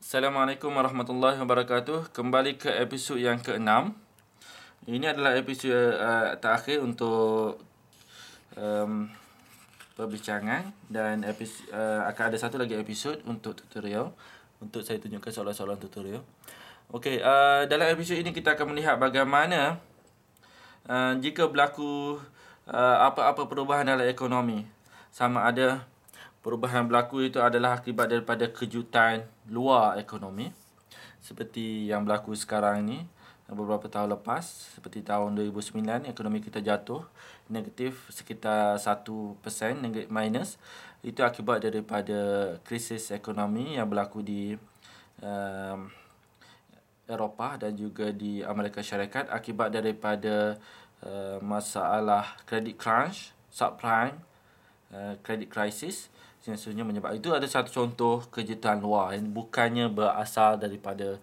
Assalamualaikum warahmatullahi wabarakatuh. Kembali ke episod yang ke-6. Ini adalah episod terakhir untuk perbincangan dan akan ada satu lagi episod untuk tutorial, untuk saya tunjukkan soalan-soalan tutorial. Okey, dalam episod ini kita akan melihat bagaimana jika berlaku apa-apa perubahan dalam ekonomi, sama ada perubahan berlaku itu adalah akibat daripada kejutan luar ekonomi seperti yang berlaku sekarang ini. Beberapa tahun lepas, seperti tahun 2009, ekonomi kita jatuh negatif sekitar 1% minus. Itu akibat daripada krisis ekonomi yang berlaku di Eropah dan juga di Amerika Syarikat akibat daripada masalah credit crunch, subprime, credit crisis yang sebenarnya menyebabkan itu. Ada satu contoh kejutan luar yang bukannya berasal daripada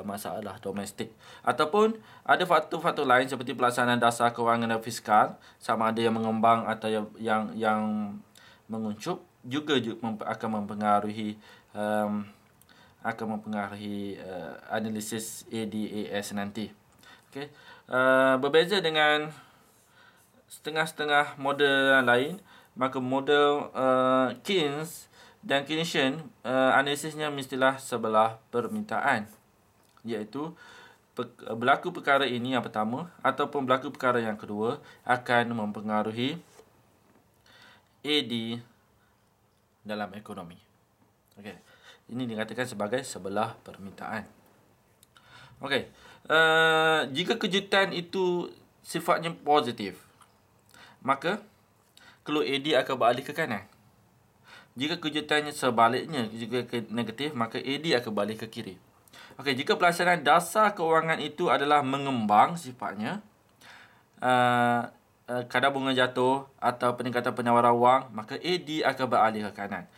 masalah domestik, ataupun ada faktor-faktor lain seperti pelaksanaan dasar kewangan dan fiskal, sama ada yang mengembang atau yang menguncup, juga akan mempengaruhi analisis ADAS nanti. Okay. Berbeza dengan setengah-setengah model lain, maka model Keynes dan Keynesian analisisnya mestilah sebelah permintaan, iaitu berlaku perkara ini yang pertama ataupun berlaku perkara yang kedua akan mempengaruhi AD dalam ekonomi. Okey. Ini dikatakan sebagai sebelah permintaan. Okey. Jika kejutan itu sifatnya positif, maka keluar AD akan beralih ke kanan. Jika kejutannya sebaliknya, jika negatif, maka AD akan beralih ke kiri. Okey, jika pelaksanaan dasar kewangan itu adalah mengembang sifatnya, kadar bunga jatuh atau peningkatan penawaran wang, maka AD akan beralih ke kanan.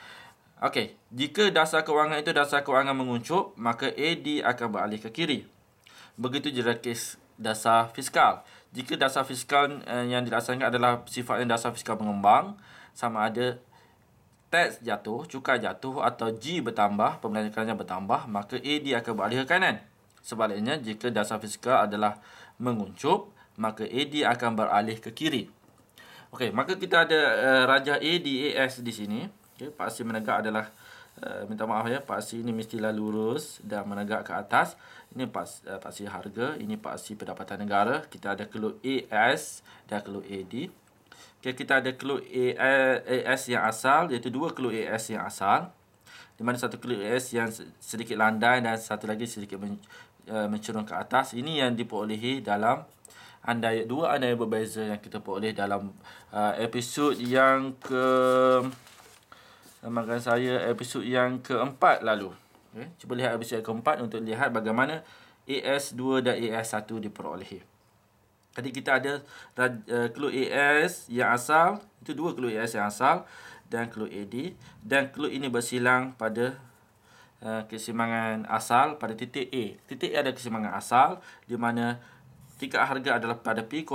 Okey, jika dasar kewangan itu dasar kewangan menguncup, maka AD akan beralih ke kiri. Begitu juga kes dasar fiskal. Jika dasar fiskal yang dilaksanakan adalah sifatnya dasar fiskal mengembang, sama ada tax jatuh, cukai jatuh atau G bertambah, pembelanjaannya bertambah, maka AD akan beralih ke kanan. Sebaliknya, jika dasar fiskal adalah menguncup, maka AD akan beralih ke kiri. Okey, maka kita ada rajah ADAS di sini. Okay, paksi menegak adalah minta maaf ya, paksi ini mestilah lurus dan menegak ke atas. Ini paksi harga, ini paksi pendapatan negara. Kita ada keluk AS dan keluk AD. Okay, kita ada keluk AS yang asal, iaitu dua keluk AS yang asal, di mana satu keluk AS yang sedikit landai dan satu lagi sedikit mencerung ke atas. Ini yang diperolehi dalam dua andai berbeza yang kita peroleh dalam episod yang episod yang keempat lalu. Okay, cuba lihat episod yang keempat untuk lihat bagaimana AS2 dan AS1 diperolehi. Tadi kita ada clue AS yang asal, itu dua clue AS yang asal, dan clue AD, dan clue ini bersilang pada keseimbangan asal pada titik A. Titik A ada keseimbangan asal, di mana tingkat harga adalah pada P0,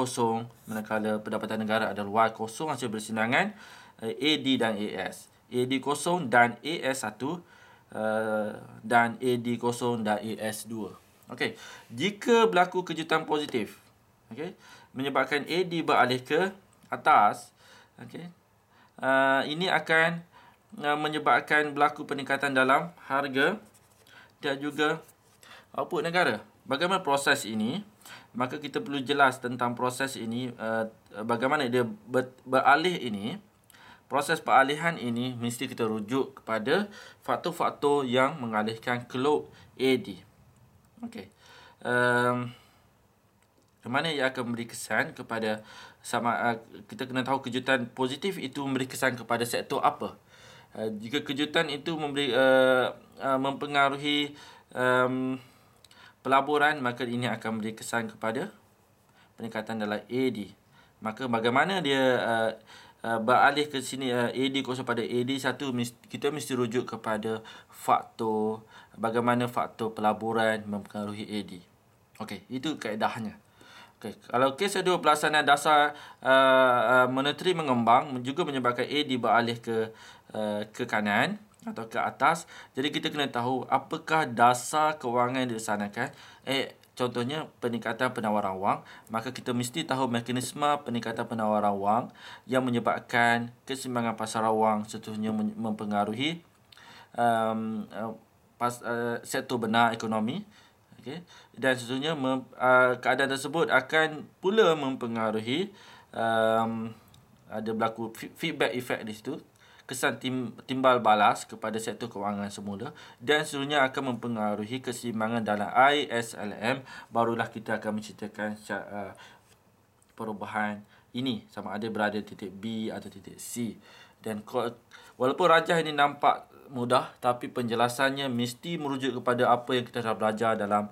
manakala pendapatan negara adalah Y0 hasil bersilangan AD dan AS. AD0 dan AS1 dan AD0 dan AS2. Okey, jika berlaku kejutan positif, okey, menyebabkan AD beralih ke atas, okey, ini akan menyebabkan berlaku peningkatan dalam harga dan juga output negara. Bagaimana proses ini? Maka kita perlu jelas tentang proses ini, bagaimana dia beralih ini. Proses peralihan ini mesti kita rujuk kepada faktor-faktor yang mengalihkan keluk AD. Okey. Kemana ia akan memberi kesan kepada kita kena tahu kejutan positif itu memberi kesan kepada sektor apa. Jika kejutan itu mempengaruhi pelaburan, maka ini akan memberi kesan kepada peningkatan dalam AD. Maka bagaimana dia beralih ke sini AD kosong pada AD1, kita mesti rujuk kepada faktor, bagaimana faktor pelaburan mempengaruhi AD. Okey, itu kaedahnya. Okay. Kalau kes kedua, pelaksanaan dasar monetary mengembang juga menyebabkan AD beralih ke kanan. atau ke atas. Jadi kita kena tahu apakah dasar kewangan yang dilaksanakan. Contohnya peningkatan penawaran wang, maka kita mesti tahu mekanisme peningkatan penawaran wang yang menyebabkan keseimbangan pasaran wang seterusnya mempengaruhi sektor benar ekonomi. Okay. Dan seterusnya keadaan tersebut akan pula mempengaruhi ada berlaku feedback effect di situ, kesan timbal balas kepada sektor kewangan semula, dan seterusnya akan mempengaruhi keseimbangan dalam ISLM. Barulah kita akan menceritakan perubahan ini sama ada berada titik B atau titik C. Dan walaupun rajah ini nampak mudah, tapi penjelasannya mesti merujuk kepada apa yang kita dah belajar dalam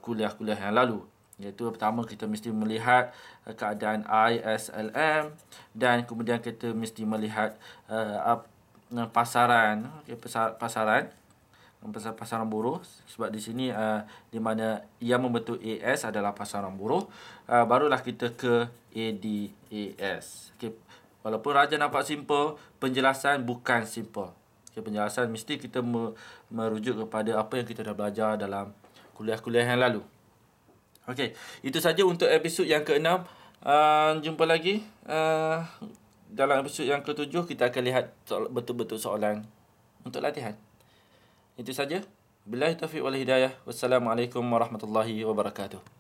kuliah-kuliah yang lalu. Iaitu pertama kita mesti melihat keadaan ISLM, dan kemudian kita mesti melihat pasaran, pasaran buruh, sebab di sini di mana yang membentuk AS adalah pasaran buruh. Barulah kita ke ADAS. Okay. Walaupun raja nampak simple, penjelasan bukan simple. Okay, penjelasan mesti kita merujuk kepada apa yang kita dah belajar dalam kuliah-kuliah yang lalu. Okey, itu saja untuk episod yang ke-6. Jumpa lagi dalam episod yang ke-7. Kita akan lihat betul-betul soalan untuk latihan. Itu saja. Billahi taufiq wal hidayah. Wassalamualaikum warahmatullahi wabarakatuh.